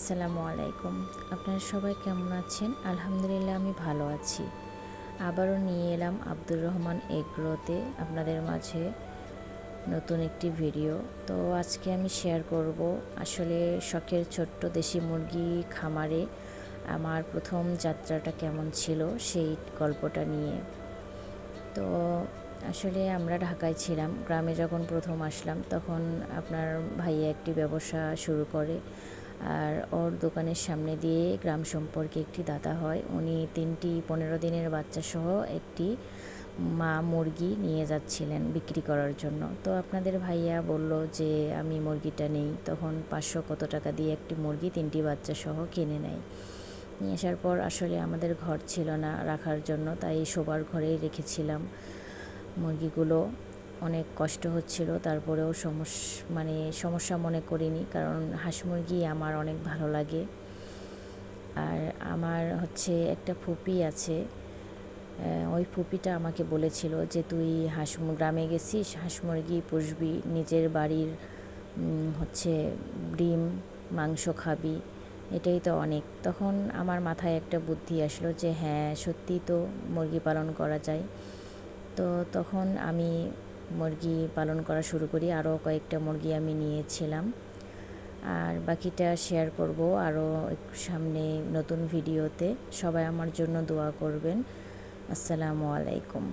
আসসালামু আলাইকুম। আপনারা সবাই কেমন আছেন? আলহামদুলিল্লাহ আমি ভালো আছি। আবারও নিয়ে এলাম আব্দুর রহমান এগ্রোতে আপনাদের মাঝে নতুন একটি ভিডিও। তো আজকে আমি শেয়ার করব আসলে শখের ছোট্ট দেশি মুরগি খামারে আমার প্রথম যাত্রাটা কেমন ছিল সেই গল্পটা নিয়ে। তো আসলে আমরা ঢাকায় ছিলাম, গ্রামে যখন প্রথম আসলাম তখন আপনার ভাইয়া একটি ব্যবসা শুরু করে, আর ওর দোকানের সামনে দিয়ে গ্রাম সম্পর্কে একটি দাদা হয়, উনি 3টি 15 দিনের বাচ্চা সহ একটি মা মুরগি নিয়ে যাচ্ছিলেন বিক্রি করার জন্য। তো আপনাদের ভাইয়া বলল যে আমি মুরগিটা নেই, তখন 500 কত টাকা দিয়ে একটি মুরগি 3টি বাচ্চা সহ কিনে নেয়। নিয়ে আসার পর আসলে আমাদের ঘর ছিল না রাখার জন্য, তাই শোবার ঘরেই রেখেছিলাম মুরগিগুলো। অনেক কষ্ট হচ্ছিল, তারপরেও সমস্যা মনে করিনি, কারণ হাঁস মুরগি আমার অনেক ভালো লাগে। আর আমার একটা ফুপি আছে, ওই ফুপিটা আমাকে বলেছিল যে তুই গ্রামে গেছিস, হাঁস মুরগি পুষবি, নিজের বাড়ির ডিম মাংস খাবি, এটাই তো অনেক। তখন আমার মাথায় একটা বুদ্ধি আসলো যে হ্যাঁ সত্যিই তো মুরগি পালন করা যায়। তো তখন আমি মুরগি পালন করা শুরু করি, আরও কয়েকটা মুরগি আমি নিয়েছিলাম। আর বাকিটা শেয়ার করব আরও সামনে নতুন ভিডিওতে। সবাই আমার জন্য দোয়া করবেন। আসসালামু আলাইকুম।